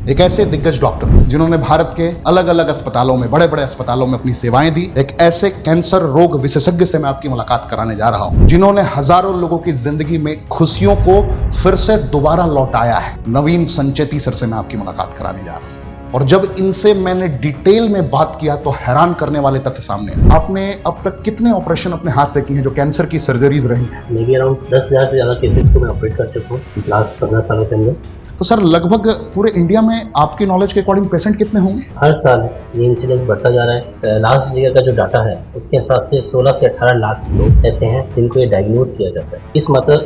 एक ऐसे दिग्गज डॉक्टर जिन्होंने भारत के अलग अलग अस्पतालों में, बड़े बड़े अस्पतालों में अपनी सेवाएं दी। एक ऐसे कैंसर रोग विशेषज्ञ से मैं आपकी मुलाकात कराने जा रहा हूं, जिन्होंने हजारों लोगों की जिंदगी में खुशियों को फिर से दोबारा लौटाया है। नवीन संचेती सर से मैं आपकी मुलाकात कराने जा रहा हूं। और जब इनसे मैंने डिटेल में बात किया तो हैरान करने वाले तथ्य सामने आए। आपने अब तक कितने ऑपरेशन अपने हाथ से किए हैं जो कैंसर की सर्जरीज रही हैं? मे बी अराउंड 10,000 से ज़्यादा केसेस को मैं ऑपरेट कर चुका हूँ लास्ट 15 सालों के अंदर। तो सर लगभग पूरे इंडिया में आपकी नॉलेज के अकॉर्डिंग पेशेंट कितने होंगे? हर साल ये इंसिडेंस बढ़ता जा रहा है। लास्ट ईयर का जो डाटा है उसके हिसाब से 16 से 18 लाख लोग ऐसे हैं जिनको ये डायग्नोज किया जाता है।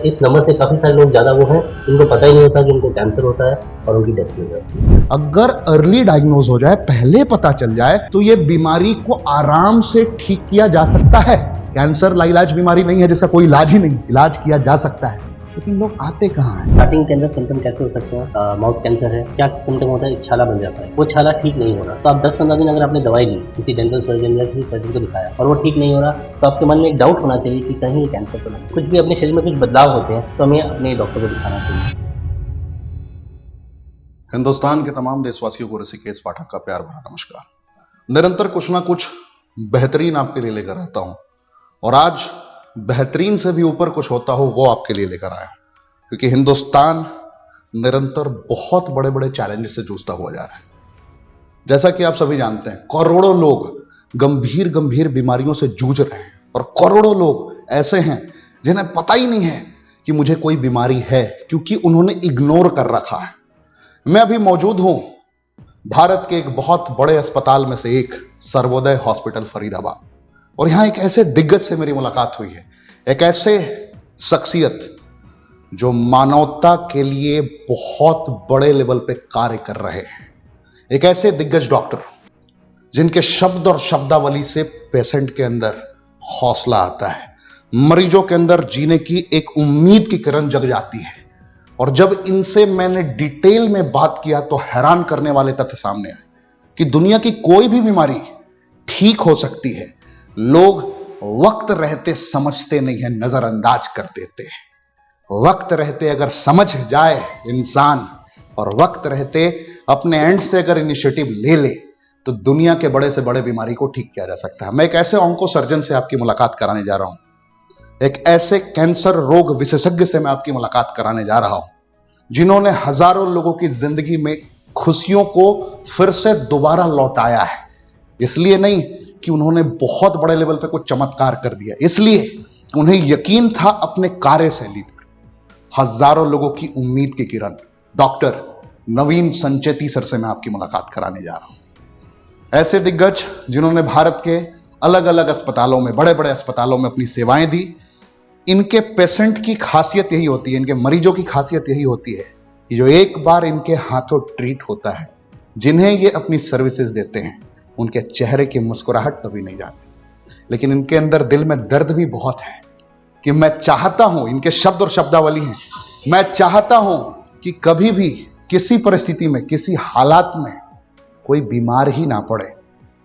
इस नंबर से काफ़ी सारे लोग ज़्यादा वो हैं जिनको पता ही नहीं होता कि उनको कैंसर होता है और उनकी डेथ हो जाती है। अगर अर्ली डायग्नोज हो जाए, पहले पता चल जाए, तो ये बीमारी को आराम से ठीक किया जा सकता है। कैंसर लाइलाज बीमारी नहीं है जिसका कोई इलाज ही नहीं, इलाज किया जा सकता है। लेकिन लोग आते कहाँ हैं? स्टार्टिंग के अंदर सिम्टम कैसे हो सकते हैं? माउथ कैंसर है, क्या सिम्टम होता है? छाला बन जाता है, वो छाला ठीक नहीं हो रहा, तो आप 10-15 दिन अगर आपने दवाई ली, किसी डेंटल सर्जन या किसी सर्जन को दिखाया और वो ठीक नहीं हो रहा, तो आपके मन में एक डाउट होना चाहिए कि कहीं ये कैंसर तो नहीं। कुछ भी अपने शरीर में कुछ बदलाव होते हैं तो हमें अपने डॉक्टर को दिखाना चाहिए। हिंदुस्तान के तमाम देशवासियों को ऋषिकेश पाठक का प्यार भरा नमस्कार। निरंतर कुछ ना कुछ बेहतरीन आपके लिए लेकर आता हूं, और आज बेहतरीन से भी ऊपर कुछ होता हो वो आपके लिए लेकर आया, क्योंकि हिंदुस्तान निरंतर बहुत बड़े बड़े चैलेंजेस से जूझता हुआ जा रहा है। जैसा कि आप सभी जानते हैं, करोड़ों लोग गंभीर गंभीर बीमारियों से जूझ रहे हैं, और करोड़ों लोग ऐसे हैं जिन्हें पता ही नहीं है कि मुझे कोई बीमारी है, क्योंकि उन्होंने इग्नोर कर रखा है। मैं अभी मौजूद हूं भारत के एक बहुत बड़े अस्पताल में से एक, सर्वोदय हॉस्पिटल फरीदाबाद, और यहां एक ऐसे दिग्गज से मेरी मुलाकात हुई है। एक ऐसे शख्सियत जो मानवता के लिए बहुत बड़े लेवल पे कार्य कर रहे हैं। एक ऐसे दिग्गज डॉक्टर जिनके शब्द और शब्दावली से पेशेंट के अंदर हौसला आता है, मरीजों के अंदर जीने की एक उम्मीद की किरण जग जाती है। और जब इनसे मैंने डिटेल में बात किया तो हैरान करने वाले तथ्य सामने आए कि दुनिया की कोई भी बीमारी ठीक हो सकती है। लोग वक्त रहते समझते नहीं है, नजरअंदाज कर देते हैं। वक्त रहते अगर समझ जाए इंसान, और वक्त रहते अपने एंड से अगर इनिशिएटिव ले ले, तो दुनिया के बड़े से बड़े बीमारी को ठीक किया जा सकता है। मैं एक ऐसे ऑन्को सर्जन से आपकी मुलाकात कराने जा रहा हूं, एक ऐसे कैंसर रोग विशेषज्ञ से मैं आपकी मुलाकात कराने जा रहा हूं, जिन्होंने हजारों लोगों की जिंदगी में खुशियों को फिर से दोबारा लौटाया है। इसलिए नहीं कि उन्होंने बहुत बड़े लेवल पे कुछ चमत्कार कर दिया, इसलिए उन्हें यकीन था अपने कार्यशैली पर। हजारों लोगों की उम्मीद की किरण डॉक्टर नवीन संचेती सर से मैं आपकी मुलाकात कराने जा रहा हूं। ऐसे दिग्गज जिन्होंने भारत के अलग अलग अस्पतालों में, बड़े बड़े अस्पतालों में अपनी सेवाएं दी। इनके पेशेंट की खासियत यही होती है, इनके मरीजों की खासियत यही होती है कि जो एक बार इनके हाथों ट्रीट होता है, जिन्हें ये अपनी सर्विसेज देते हैं, उनके चेहरे की मुस्कुराहट कभी नहीं जाती। लेकिन इनके अंदर दिल में दर्द भी बहुत है कि मैं चाहता हूं, इनके शब्द और शब्दावली हैं, मैं चाहता हूं कि कभी भी किसी परिस्थिति में, किसी हालात में कोई बीमार ही ना पड़े,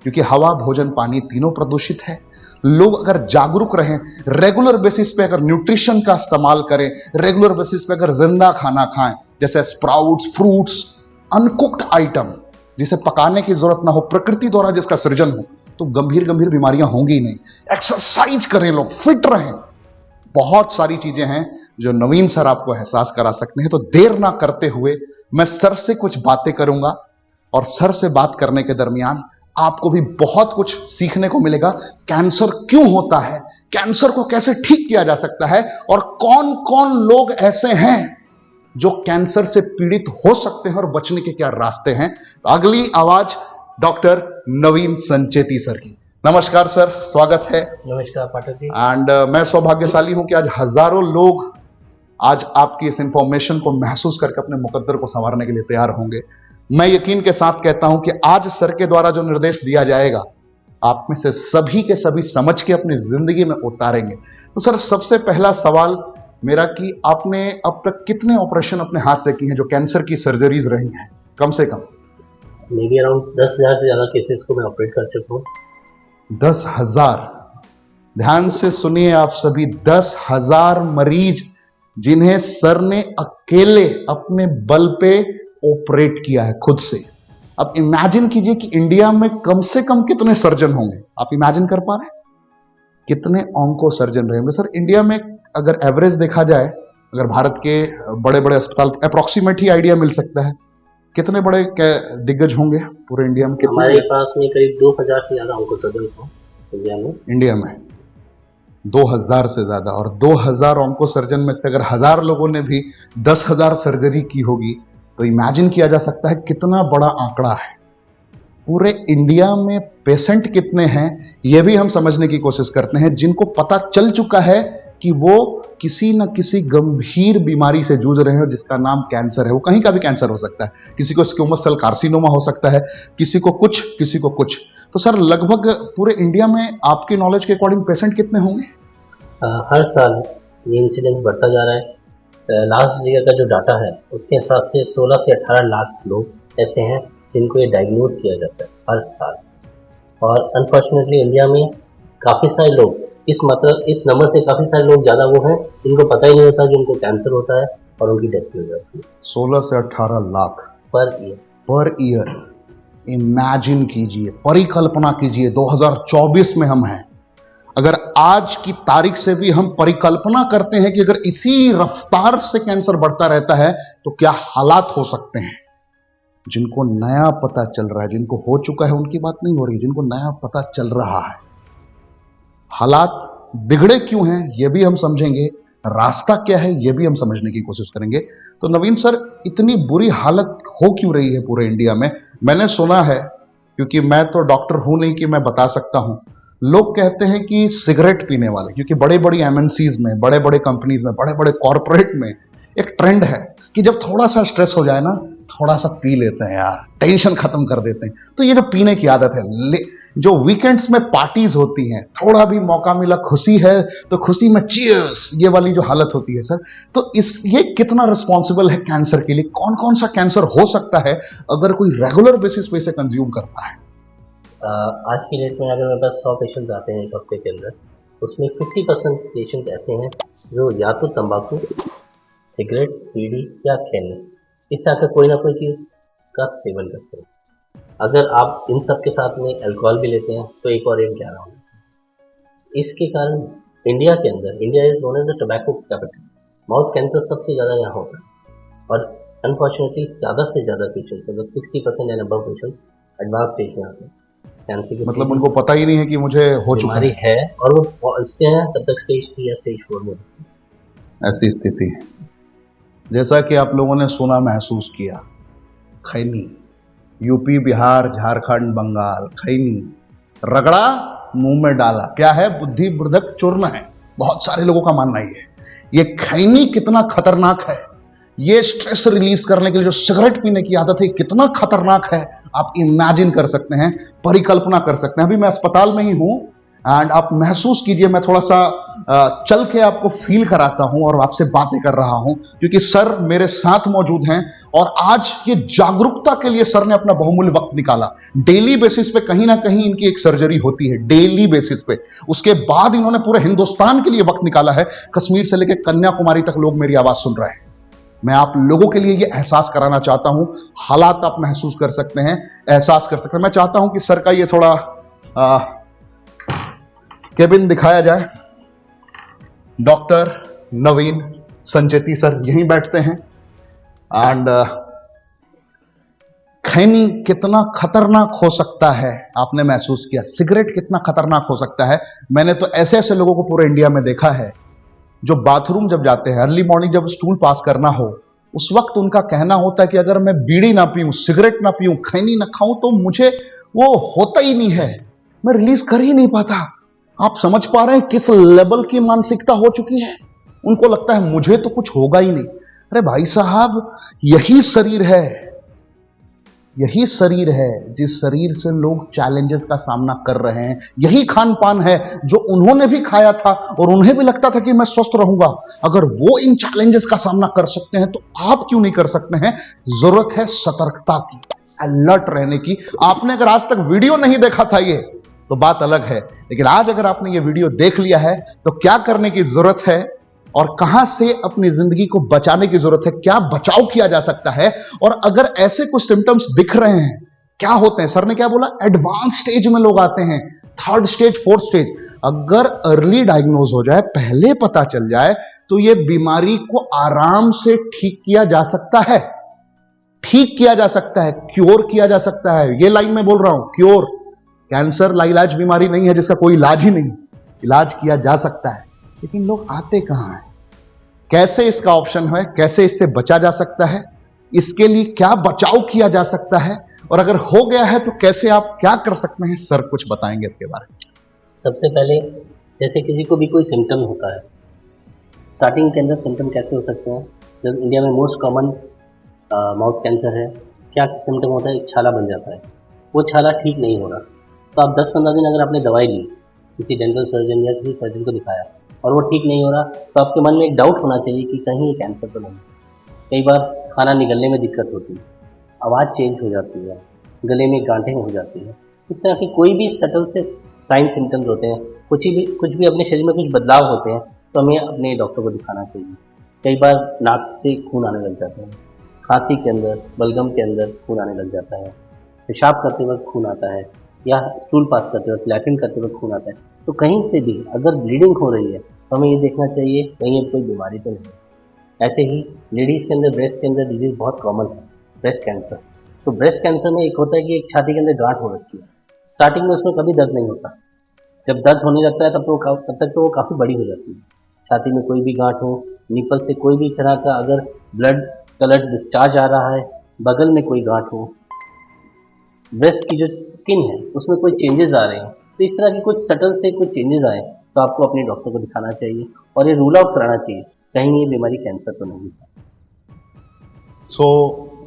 क्योंकि हवा, भोजन, पानी तीनों प्रदूषित है। लोग अगर जागरूक रहें, रेगुलर बेसिस पे अगर न्यूट्रिशन का इस्तेमाल करें, रेगुलर बेसिस पे अगर जिंदा खाना खाएं, जैसे स्प्राउट्स, फ्रूट्स, अनकुक्ड आइटम जिसे पकाने की जरूरत ना हो, प्रकृति द्वारा जिसका सृजन हो, तो गंभीर गंभीर बीमारियां होंगी ही नहीं। एक्सरसाइज करें, लोग फिट रहें। बहुत सारी चीजें हैं जो नवीन सर आपको एहसास करा सकते हैं। तो देर ना करते हुए मैं सर से कुछ बातें करूंगा, और सर से बात करने के दरमियान आपको भी बहुत कुछ सीखने को मिलेगा। कैंसर क्यों होता है, कैंसर को कैसे ठीक किया जा सकता है, और कौन कौन लोग ऐसे हैं जो कैंसर से पीड़ित हो सकते हैं और बचने के क्या रास्ते हैं। तो अगली आवाज डॉक्टर नवीन संचेती सर की। नमस्कार सर, स्वागत है। नमस्कार पाठक जी। एंड मैं सौभाग्यशाली हूं कि आज हजारों लोग आज आपकी इस इंफॉर्मेशन को महसूस करके अपने मुकद्दर को संवारने के लिए तैयार होंगे। मैं यकीन के साथ कहता हूं कि आज सर के द्वारा जो निर्देश दिया जाएगा, आप में से सभी के सभी समझ के अपनी जिंदगी में उतारेंगे। तो सर, सबसे पहला सवाल मेरा कि आपने अब तक कितने ऑपरेशन अपने हाथ से किए हैं जो कैंसर की सर्जरीज रही हैं, कम से कम? मे बी अराउंड 10,000 से ज़्यादा केसेस को मैं ऑपरेट कर चुका हूँ। 10,000? ध्यान से सुनिए आप सभी, 10,000 मरीज जिन्हें सर ने अकेले अपने बल पे ऑपरेट किया है खुद से। अब इमेजिन कीजिए कि इंडिया में कम से कम कितने सर्जन होंगे, आप इमेजिन कर पा रहे हैं कितने ऑन्को सर्जन रहेंगे सर इंडिया में? अगर एवरेज देखा जाए, अगर भारत के बड़े बड़े अस्पताल, अप्रोक्सीमेट ही आइडिया मिल सकता है कितने बड़े दिग्गज होंगे पूरे इंडिया में? हमारे पास में करीब 2000 से ज्यादा ऑन्को सर्जन हैं इंडिया में 2000 से ज्यादा। और 2000 ऑन्को सर्जन में से अगर 1000 लोगों ने भी 10,000 सर्जरी की होगी तो इमेजिन किया जा सकता है कितना बड़ा आंकड़ा है। पूरे इंडिया में पेशेंट कितने हैं यह भी हम समझने की कोशिश करते हैं, जिनको पता चल चुका है कि वो किसी न किसी गंभीर बीमारी से जूझ रहे हैं जिसका नाम कैंसर है। वो कहीं का भी कैंसर हो सकता है, किसी को स्क्वैमस सेल कार्सिनोमा हो सकता है, किसी को कुछ किसी को कुछ। तो सर लगभग पूरे इंडिया में आपके नॉलेज के अकॉर्डिंग पेशेंट कितने होंगे? हर साल ये इंसिडेंस बढ़ता जा रहा है। लास्ट ईयर का जो डाटा है उसके हिसाब से 16 से 18 लाख लोग ऐसे हैं जिनको ये डायग्नोज किया जाता है हर साल। और अनफॉर्चुनेटली इंडिया में काफ़ी सारे लोग इस नंबर से काफ़ी सारे लोग ज़्यादा वो हैं जिनको पता ही नहीं होता कि उनको कैंसर होता है और उनकी डेथ हो जाती है। 16 से 18 लाख पर ईयर। इमेजिन कीजिए, परिकल्पना कीजिए 2024 में हम हैं। अगर आज की तारीख से भी हम परिकल्पना करते हैं कि अगर इसी रफ्तार से कैंसर बढ़ता रहता है तो क्या हालात हो सकते हैं। जिनको नया पता चल रहा है, जिनको हो चुका है उनकी बात नहीं हो रही, जिनको नया पता चल रहा है। हालात बिगड़े क्यों हैं यह भी हम समझेंगे, रास्ता क्या है यह भी हम समझने की कोशिश करेंगे। तो नवीन सर, इतनी बुरी हालत हो क्यों रही है पूरे इंडिया में? मैंने सुना है, क्योंकि मैं तो डॉक्टर हूं नहीं कि मैं बता सकता हूं, लोग कहते हैं कि सिगरेट पीने वाले, क्योंकि बड़े बड़ी एमएनसीज में, बड़े बड़े कंपनीज में, बड़े बड़े कॉर्पोरेट में एक ट्रेंड है कि जब थोड़ा सा स्ट्रेस हो जाए ना, थोड़ा सा पी लेते हैं यार, टेंशन खत्म कर देते हैं। तो ये जो पीने की आदत है, जो वीकेंड्स में पार्टीज होती हैं, थोड़ा भी मौका मिला, खुशी है तो खुशी में चीयर्स, ये वाली जो हालत होती है सर, तो ये कितना रिस्पॉन्सिबल है कैंसर के लिए? कौन कौन सा कैंसर हो सकता है अगर कोई रेगुलर बेसिस पे इसे कंज्यूम करता है? आज की डेट में अगर मेरे पास 100 पेशेंट्स आते हैं एक हफ्ते के अंदर, उसमें 50% पेशेंट्स ऐसे हैं जो या तो तंबाकू, सिगरेट, बीड़ी या खैनी, इस तरह का कोई ना कोई चीज़ का सेवन करते हैं। अगर आप इन सब के साथ में अल्कोहल भी लेते हैं तो एक और एक 11 होगा। इसके कारण इंडिया के अंदर, India is known as the tobacco capital, mouth cancer सबसे ज़्यादा यहाँ होता है। और अनफॉर्चुनेटली ज़्यादा से ज़्यादा पेशेंट्स, मतलब 60% and above patients advance stage में आते हैं कैंसर की। मतलब उनको पता ही नहीं है कि मुझे हो चुका है और वो पहुंचते हैं तब तक स्टेज 3 या स्टेज 4 में। ऐसी स्थिति है। जैसा कि आप लोगों ने सुना, महसूस किया, खैनी, यूपी, बिहार, झारखंड, बंगाल, खैनी रगड़ा मुंह में डाला, क्या है? बुद्धिवर्धक चूर्ण है। बहुत सारे लोगों का मानना ही है। ये खैनी कितना खतरनाक है, ये स्ट्रेस रिलीज करने के लिए जो सिगरेट पीने की आदत है कितना खतरनाक है, आप इमेजिन कर सकते हैं, परिकल्पना कर सकते हैं। अभी मैं अस्पताल में ही हूं एंड आप महसूस कीजिए, मैं थोड़ा सा चल के आपको फील कराता हूं और आपसे बातें कर रहा हूं, क्योंकि सर मेरे साथ मौजूद हैं और आज ये जागरूकता के लिए सर ने अपना बहुमूल्य वक्त निकाला। डेली बेसिस पे कहीं ना कहीं इनकी एक सर्जरी होती है, डेली बेसिस पे। उसके बाद इन्होंने पूरे हिंदुस्तान के लिए वक्त निकाला है। कश्मीर से लेकर कन्याकुमारी तक लोग मेरी आवाज सुन रहे हैं। मैं आप लोगों के लिए ये एहसास कराना चाहता हूं, हालात आप महसूस कर सकते हैं, एहसास कर सकते हैं। मैं चाहता हूं कि सर का ये थोड़ा केबिन दिखाया जाए। डॉक्टर नवीन संचेती सर यहीं बैठते हैं एंड खैनी कितना खतरनाक हो सकता है आपने महसूस किया, सिगरेट कितना खतरनाक हो सकता है। मैंने तो ऐसे ऐसे लोगों को पूरे इंडिया में देखा है जो बाथरूम जब जाते हैं, अर्ली मॉर्निंग जब स्टूल पास करना हो, उस वक्त उनका कहना होता है कि अगर मैं बीड़ी ना पीऊं, सिगरेट ना पीऊं, खैनी ना खाऊं तो मुझे वो होता ही नहीं है, मैं रिलीज कर ही नहीं पाता। आप समझ पा रहे हैं किस लेवल की मानसिकता हो चुकी है? उनको लगता है मुझे तो कुछ होगा ही नहीं। अरे भाई साहब, यही शरीर है, यही शरीर है जिस शरीर से लोग चैलेंजेस का सामना कर रहे हैं। यही खान पान है जो उन्होंने भी खाया था और उन्हें भी लगता था कि मैं स्वस्थ रहूंगा। अगर वो इन चैलेंजेस का सामना कर सकते हैं तो आप क्यों नहीं कर सकते हैं? जरूरत है सतर्कता की, अलर्ट रहने की। आपने अगर आज तक वीडियो नहीं देखा था ये तो बात अलग है, लेकिन आज अगर आपने ये वीडियो देख लिया है तो क्या करने की जरूरत है? और कहां से अपनी जिंदगी को बचाने की जरूरत है, क्या बचाव किया जा सकता है। और अगर ऐसे कुछ सिम्टम्स दिख रहे हैं, क्या होते हैं, सर ने क्या बोला, एडवांस स्टेज में लोग आते हैं, थर्ड स्टेज, फोर्थ स्टेज। अगर अर्ली डायग्नोज हो जाए, पहले पता चल जाए, तो यह बीमारी को आराम से ठीक किया जा सकता है, ठीक किया जा सकता है, क्योर किया जा सकता है। यह लाइन में बोल रहा हूं, क्योर। कैंसर लाइलाज बीमारी नहीं है जिसका कोई इलाज ही नहीं, इलाज किया जा सकता है। लेकिन लोग आते कहां हैं, कैसे इसका ऑप्शन है, कैसे इससे बचा जा सकता है, इसके लिए क्या बचाव किया जा सकता है, और अगर हो गया है तो कैसे आप क्या कर सकते हैं, सर कुछ बताएंगे इसके बारे में। सबसे पहले जैसे किसी को भी कोई सिम्टम होता है, स्टार्टिंग के अंदर सिम्टम कैसे हो सकते हैं। जब इंडिया में मोस्ट कॉमन माउथ कैंसर है, क्या सिम्टम होता है, एक छाला बन जाता है, वो छाला ठीक नहीं हो रहा, तो आप 10-15 दिन अगर आपने दवाई ली, किसी डेंटल सर्जन या किसी सर्जन को दिखाया और वो ठीक नहीं हो रहा, तो आपके मन में एक डाउट होना चाहिए कि कहीं ये कैंसर तो नहीं। कई बार खाना निगलने में दिक्कत होती है, आवाज़ चेंज हो जाती है, गले में गांठें हो जाती है, इस तरह के कोई भी सटल से साइन सिम्टम्स होते हैं, कुछ भी अपने शरीर में कुछ बदलाव होते हैं, तो हमें अपने डॉक्टर को दिखाना चाहिए। कई बार नाक से खून आने लग जाता है, खांसी के अंदर, बलगम के अंदर खून आने लग जाता है, पेशाब करते वक्त खून आता है, या स्टूल पास करते वक्त, लैट्रिन करते वक्त खून आता है, तो कहीं से भी अगर ब्लीडिंग हो रही है तो हमें ये देखना चाहिए कहीं कोई बीमारी तो नहीं है। ऐसे ही लेडीज़ के अंदर, ब्रेस्ट के अंदर डिजीज़ बहुत कॉमन है, ब्रेस्ट कैंसर। तो ब्रेस्ट कैंसर में एक होता है कि एक छाती के अंदर गांठ हो रखी है, स्टार्टिंग में उसमें कभी दर्द नहीं होता, जब दर्द होने लगता है तब तक तो वो काफ़ी बड़ी हो जाती है। छाती में कोई भी गांठ हो, निपल से कोई भी तरह का अगर ब्लड कलर्ड डिस्चार्ज आ रहा है, बगल में कोई गांठ हो, ब्रेस्ट की जो स्किन है उसमें कोई चेंजेस आ रहे हैं, तो इस तरह की कुछ सटल से कुछ चेंजेस आए तो आपको अपने डॉक्टर को दिखाना चाहिए और ये रूल आउट कराना चाहिए कहीं ये बीमारी कैंसर तो नहीं है।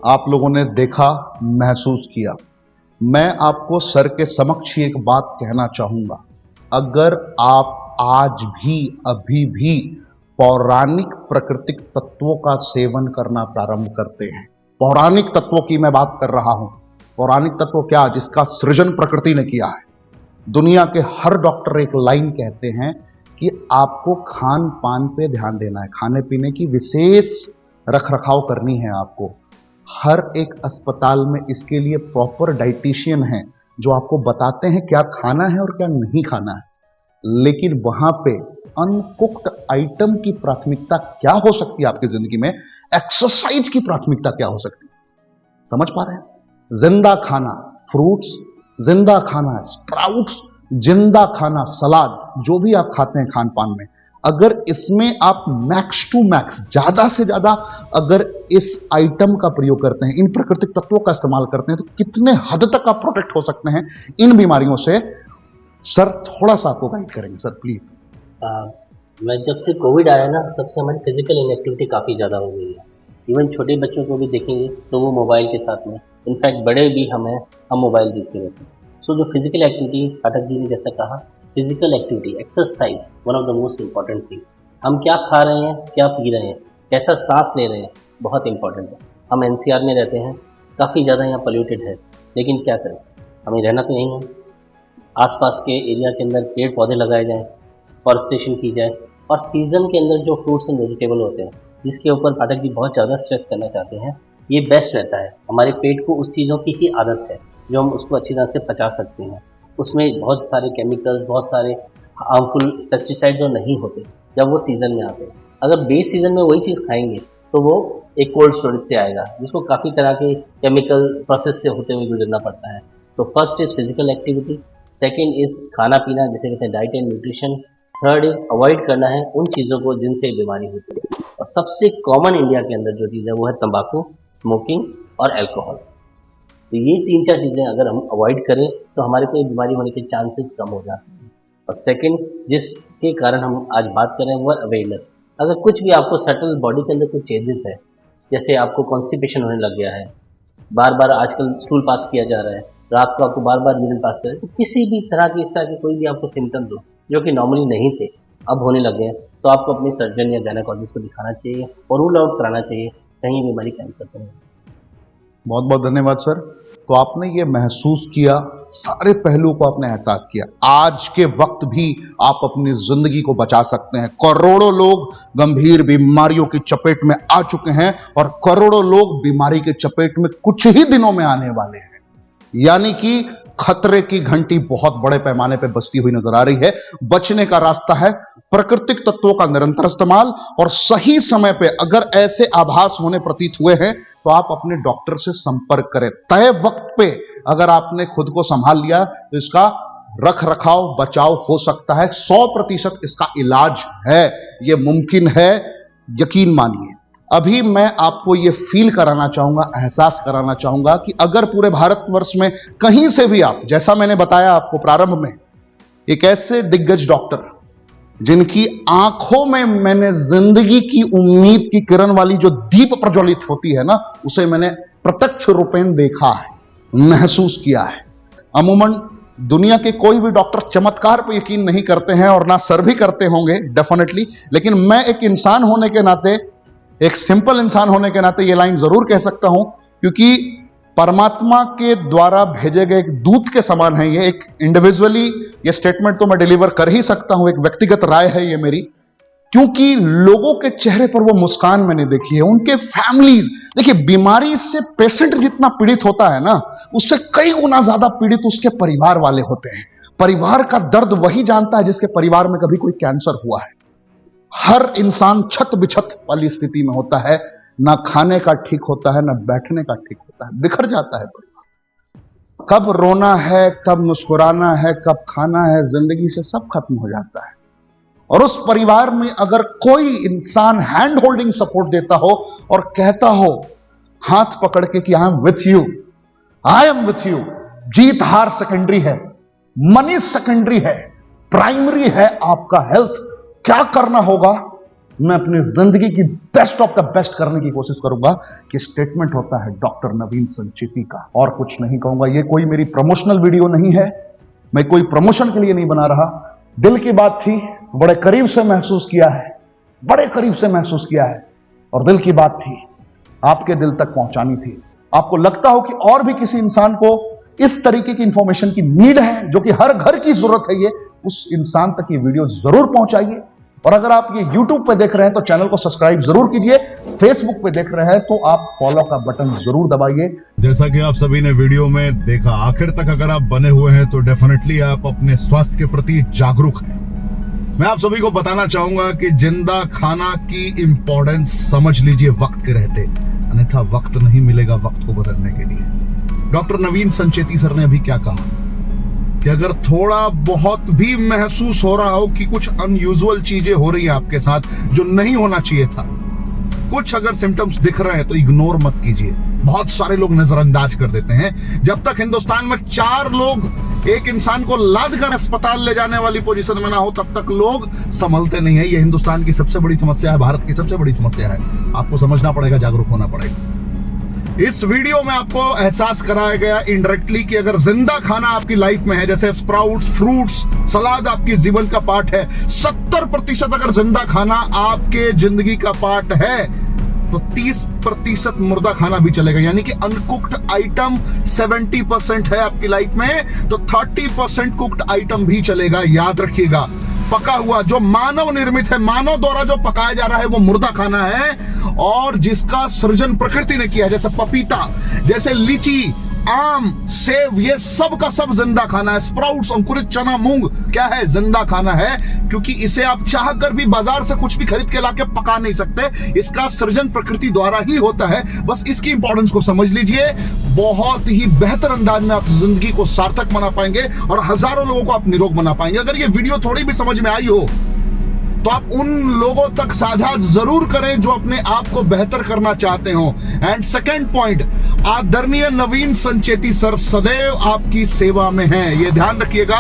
आप लोगों ने देखा, महसूस किया। मैं आपको सर के समक्ष ही एक बात कहना चाहूंगा, अगर आप आज भी, अभी भी पौराणिक प्राकृतिक तत्वों का सेवन करना प्रारंभ करते हैं, पौराणिक तत्वों की मैं बात कर रहा हूं, पौराणिक तत्व क्या, जिसका सृजन प्रकृति ने किया है। दुनिया के हर डॉक्टर एक लाइन कहते हैं कि आपको खान पान पे ध्यान देना है, खाने पीने की विशेष रख रखाव करनी है आपको। हर एक अस्पताल में इसके लिए प्रॉपर डाइटिशियन है जो आपको बताते हैं क्या खाना है और क्या नहीं खाना है। लेकिन वहां पे अनकुक्ड आइटम की प्राथमिकता क्या हो सकती है आपकी जिंदगी में, एक्सरसाइज की प्राथमिकता क्या हो सकती है, समझ पा रहे हैं। जिंदा खाना, फ्रूट्स जिंदा खाना, स्प्राउट्स जिंदा खाना, सलाद, जो भी आप खाते हैं खान पान में, अगर इसमें आप मैक्स टू मैक्स, ज्यादा से ज्यादा अगर इस आइटम का प्रयोग करते हैं, इन प्राकृतिक तत्वों का इस्तेमाल करते हैं, तो कितने हद तक आप प्रोटेक्ट हो सकते हैं इन बीमारियों से। सर थोड़ा सा आपको गाइड करेंगे सर, प्लीज। मैं जब से कोविड आया ना, तब से हमारी फिजिकल इनएक्टिविटी काफ़ी ज़्यादा हो गई है। इवन छोटे बच्चों को भी देखेंगे तो वो मोबाइल के साथ में, इनफैक्ट बड़े भी हम मोबाइल देखते रहते हैं। सो जो फिजिकल एक्टिविटी, पाठक जी ने जैसा कहा, physical activity, exercise, one of the most important thing. हम क्या खा रहे हैं, क्या पी रहे हैं, कैसा सांस ले रहे हैं, बहुत इंपॉर्टेंट है। हम एनसीआर में रहते हैं, काफ़ी ज़्यादा यहाँ पोल्यूटेड है, लेकिन क्या करें, हमें रहना तो यहीं है। आसपास के एरिया के अंदर पेड़ पौधे लगाए जाएँ, फॉरेस्टेशन की जाए, और सीज़न के अंदर जो फ्रूट्स एंड वेजिटेबल होते हैं, जिसके ऊपर पाठक जी बहुत ज़्यादा स्ट्रेस करना चाहते हैं, ये बेस्ट रहता है। हमारे पेट को उस चीज़ों की ही आदत है जो हम उसको अच्छी तरह से पचा सकते हैं। उसमें बहुत सारे केमिकल्स, बहुत सारे हार्मफुल पेस्टिसाइड जो नहीं होते जब वो सीज़न में आते हैं। अगर बेस सीज़न में वही चीज़ खाएंगे तो वो एक कोल्ड स्टोरेज से आएगा, जिसको काफ़ी तरह के केमिकल प्रोसेस से होते हुए गुजरना पड़ता है। तो first is physical activity, second is खाना पीना, जिसे कहते हैं diet and nutrition, third is avoid करना है उन चीज़ों को जिनसे बीमारी होती है। और सबसे कॉमन इंडिया के अंदर जो चीज़ है वो है तंबाकू, स्मोकिंग और अल्कोहल। तो ये 3-4 चीज़ें अगर हम अवॉइड करें तो हमारे को बीमारी होने के चांसेस कम हो जाते हैं। और सेकंड, जिसके कारण हम आज बात कर रहे हैं, वो है अवेयरनेस। अगर कुछ भी आपको सटल बॉडी के अंदर कुछ चेंजेस है, जैसे आपको कॉन्स्टिपेशन होने लग गया है, बार बार आजकल स्टूल पास किया जा रहा है, रात को आपको बार बार यूरिन पास कर रहे हैं, तो किसी भी तरह की, इस तरह के कोई भी आपको सिम्टम्स हो जो कि नॉर्मली नहीं थे, अब होने लगे हैं, तो आपको अपने सर्जन या गायनेकोलॉजिस्ट को दिखाना चाहिए और रूल आउट कराना चाहिए कहीं बीमारी कैंसर तो नहीं। बहुत बहुत धन्यवाद सर। तो आपने ये महसूस किया, सारे पहलुओं को आपने एहसास किया। आज के वक्त भी आप अपनी जिंदगी को बचा सकते हैं। करोड़ों लोग गंभीर बीमारियों की चपेट में आ चुके हैं और करोड़ों लोग बीमारी के चपेट में कुछ ही दिनों में आने वाले हैं। यानी कि खतरे की घंटी बहुत बड़े पैमाने पर बजती हुई नजर आ रही है। बचने का रास्ता है प्राकृतिक तत्वों का निरंतर इस्तेमाल और सही समय पे अगर ऐसे आभास होने प्रतीत हुए हैं तो आप अपने डॉक्टर से संपर्क करें। तय वक्त पे अगर आपने खुद को संभाल लिया तो इसका रख रखाव बचाव हो सकता है। 100% इसका इलाज है, यह मुमकिन है, यकीन मानिए। अभी मैं आपको यह फील कराना चाहूंगा, एहसास कराना चाहूंगा कि अगर पूरे भारतवर्ष में कहीं से भी आप, जैसा मैंने बताया आपको प्रारंभ में, एक ऐसे दिग्गज डॉक्टर जिनकी आंखों में मैंने जिंदगी की उम्मीद की किरण वाली जो दीप प्रज्वलित होती है ना, उसे मैंने प्रत्यक्ष रूपेण देखा है, महसूस किया है। अमूमन दुनिया के कोई भी डॉक्टर चमत्कार पर यकीन नहीं करते हैं और ना सर भी करते होंगे डेफिनेटली, लेकिन मैं एक इंसान होने के नाते, एक सिंपल इंसान होने के नाते यह लाइन जरूर कह सकता हूं, क्योंकि परमात्मा के द्वारा भेजे गए एक दूत के समान है ये। एक इंडिविजुअली ये स्टेटमेंट तो मैं डिलीवर कर ही सकता हूं, एक व्यक्तिगत राय है ये मेरी, क्योंकि लोगों के चेहरे पर वो मुस्कान मैंने देखी है, उनके फैमिलीज। देखिए, बीमारी से पेशेंट जितना पीड़ित होता है ना, उससे कई गुना ज्यादा पीड़ित उसके परिवार वाले होते हैं। परिवार का दर्द वही जानता है जिसके परिवार में कभी कोई कैंसर हुआ है। हर इंसान छत बिछत वाली स्थिति में होता है, ना खाने का ठीक होता है, ना बैठने का ठीक होता है, बिखर जाता है परिवार। कब रोना है, कब मुस्कुराना है, कब खाना है, जिंदगी से सब खत्म हो जाता है। और उस परिवार में अगर कोई इंसान हैंड होल्डिंग सपोर्ट देता हो और कहता हो हाथ पकड़ के कि I am with you, I am with you, जीत हार सेकेंडरी है, मनी सेकेंडरी है, प्राइमरी है आपका हेल्थ। क्या करना होगा, मैं अपनी जिंदगी की बेस्ट ऑफ द बेस्ट करने की कोशिश करूंगा, कि स्टेटमेंट होता है डॉक्टर नवीन संचेती का। और कुछ नहीं कहूंगा, ये कोई मेरी प्रमोशनल वीडियो नहीं है, मैं कोई प्रमोशन के लिए नहीं बना रहा। दिल की बात थी, बड़े करीब से महसूस किया है, बड़े करीब से महसूस किया है, और दिल की बात थी, आपके दिल तक पहुंचानी थी। आपको लगता हो कि और भी किसी इंसान को इस तरीके की इंफॉर्मेशन की नीड है, जो कि हर घर की जरूरत है, ये उस इंसान तक ये वीडियो जरूर पहुंचाइए। और अगर आप ये YouTube पे देख रहे हैं तो चैनल को सब्सक्राइब जरूर कीजिए, Facebook पे देख रहे हैं तो आप फॉलो का बटन जरूर दबाइए। जैसा कि आप सभी ने वीडियो में देखा, आखिर तक अगर आप बने हुए हैं तो डेफिनेटली आप अपने स्वास्थ्य के प्रति जागरूक हैं। मैं आप सभी को बताना चाहूंगा कि जिंदा खाना की इंपॉर्टेंस समझ लीजिए वक्त के रहते, अन्यथा वक्त नहीं मिलेगा वक्त को बदलने के लिए। डॉक्टर नवीन संचेती सर ने अभी क्या कहा कि अगर थोड़ा बहुत भी महसूस हो रहा हो कि कुछ अनयूजुअल चीजें हो रही हैं आपके साथ जो नहीं होना चाहिए था, कुछ अगर सिम्टम्स दिख रहे हैं तो इग्नोर मत कीजिए। बहुत सारे लोग नजरअंदाज कर देते हैं। जब तक हिंदुस्तान में 4 लोग एक इंसान को लाद कर अस्पताल ले जाने वाली पोजीशन में ना हो, तब तक लोग संभलते नहीं है। ये हिंदुस्तान की सबसे बड़ी समस्या है, भारत की सबसे बड़ी समस्या है। आपको समझना पड़ेगा, जागरूक होना पड़ेगा। इस वीडियो में आपको एहसास कराया गया इनडायरेक्टली कि अगर जिंदा खाना आपकी लाइफ में है, जैसे स्प्राउट्स, फ्रूट्स, सलाद आपकी जीवन का पार्ट है, 70% अगर जिंदा खाना आपके जिंदगी का पार्ट है, तो 30% मुर्दा खाना भी चलेगा। यानी कि अनकुक्ड आइटम 70% है आपकी लाइफ में, तो 30% कुक्ड आइटम भी चलेगा। याद रखिएगा, पका हुआ जो मानव निर्मित है, मानव द्वारा जो पकाया जा रहा है, वो मुर्दा खाना है। और जिसका सृजन प्रकृति ने किया है, जैसे पपीता, जैसे लीची, आम, सेब, ये सब का सब जिंदा खाना है। स्प्राउट्स, अंकुरित चना, मूंग, क्या है? जिंदा खाना है, क्योंकि इसे आप चाहकर भी बाजार से कुछ भी खरीद के लाके पका नहीं सकते। इसका सृजन प्रकृति द्वारा ही होता है। बस इसकी इंपॉर्टेंस को समझ लीजिए। बहुत ही बेहतर अंदाज में आप जिंदगी को सार्थक बना पाएंगे और हजारों लोगों को आप निरोग बना पाएंगे। अगर ये वीडियो थोड़ी भी समझ में आई हो तो आप उन लोगों तक साझा जरूर करें जो अपने आप को बेहतर करना चाहते हो। एंड सेकेंड पॉइंट, आदरणीय नवीन संचेती सर सदैव आपकी सेवा में हैं, ये ध्यान रखिएगा।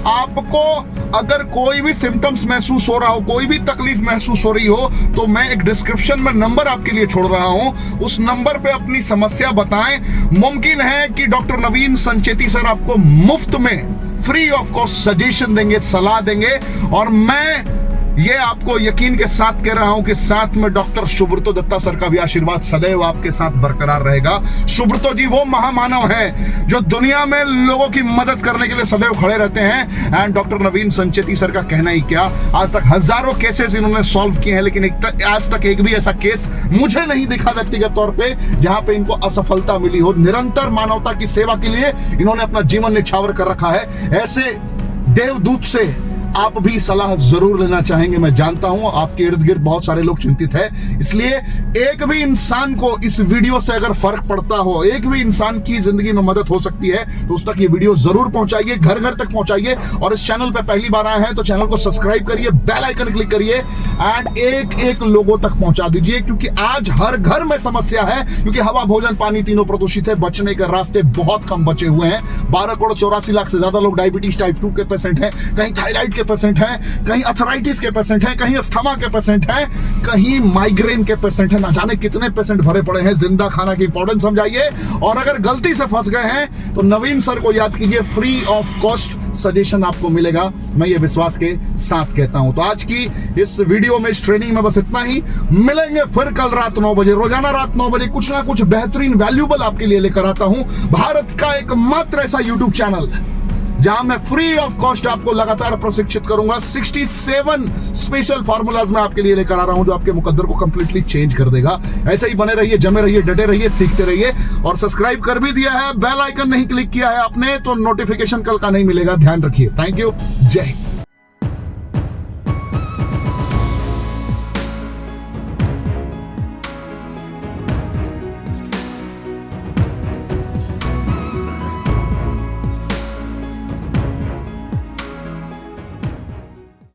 आपको अगर कोई भी सिम्टम्स महसूस हो रहा हो, कोई भी तकलीफ महसूस हो रही हो, तो मैं एक डिस्क्रिप्शन में नंबर आपके लिए छोड़ रहा हूं, उस नंबर पे अपनी समस्या बताएं। मुमकिन है कि डॉक्टर नवीन संचेती सर आपको मुफ्त में, फ्री ऑफ कॉस्ट सजेशन देंगे, सलाह देंगे। और मैं ये आपको यकीन के साथ कह रहा हूं कि साथ में डॉक्टर सुब्रतो दत्ता सर का भी आशीर्वाद सदैव आपके साथ बरकरार रहेगा। सुब्रतो जी वो महामानव हैं जो दुनिया में लोगों की मदद करने के लिए सदैव खड़े रहते हैं। And doctor Naveen Sancheti sir का कहना ही क्या, आज तक हजारों केसेस इन्होंने सॉल्व किए हैं, लेकिन आज तक एक भी ऐसा केस मुझे नहीं दिखा व्यक्तिगत तौर पे जहां पे इनको असफलता मिली हो। निरंतर मानवता की सेवा के लिए इन्होंने अपना जीवन निछावर कर रखा है। ऐसे देवदूत से आप भी सलाह जरूर लेना चाहेंगे। मैं जानता हूं आपके इर्द गिर्द बहुत सारे लोग चिंतित हैं, इसलिए एक भी इंसान को इस वीडियो से अगर फर्क पड़ता हो, एक भी इंसान की जिंदगी में मदद हो सकती है, तो उस तक ये वीडियो जरूर पहुंचाइए, घर घर तक पहुंचाइए। और इस चैनल पे पहली बार आए हैं तो चैनल को सब्सक्राइब करिए, बेल आइकन क्लिक करिए एंड एक एक लोगों तक पहुंचा दीजिए, क्योंकि आज हर घर में समस्या है। क्योंकि हवा, भोजन, पानी तीनों प्रदूषित है, बचने के रास्ते बहुत कम बचे हुए हैं। 12,84,00,000 से ज्यादा लोग डायबिटीज टाइप 2 के पेशेंट हैं, कहीं थायराइड के पेशेंट हैं, कहीं अर्थराइटिस के पेशेंट हैं, कहीं अस्थमा के पेशेंट हैं, कहीं माइग्रेन के पेशेंट हैं। ना जाने कितने पेशेंट भरे पड़े हैं। जिंदा खाना की इंपॉर्टेंस समझाइए, और अगर गलती से फंस गए हैं तो नवीन सर को याद कीजिए, फ्री ऑफ कॉस्ट सजेशन आपको मिलेगा, मैं ये विश्वास के साथ कहता हूं। तो आज की इस वीडियो में, इस ट्रेनिंग में बस इतना ही। मिलेंगे फिर कल रात 9 बजे, रोजाना रात 9 बजे कुछ ना कुछ बेहतरीन वैल्यूबल आपके लिए लेकर आता हूं। भारत का एकमात्र ऐसा यूट्यूब चैनल जहां मैं फ्री ऑफ कॉस्ट आपको लगातार प्रशिक्षित करूंगा। 67 स्पेशल फार्मूलाज में आपके लिए लेकर आ रहा हूं, जो आपके मुकद्दर को कंप्लीटली चेंज कर देगा। ऐसे ही बने रहिए, जमे रहिए, डटे रहिए, सीखते रहिए। और सब्सक्राइब कर भी दिया है, बेल आइकन नहीं क्लिक किया है आपने, तो नोटिफिकेशन कल का नहीं मिलेगा, ध्यान रखिए। थैंक यू, जय हिंद।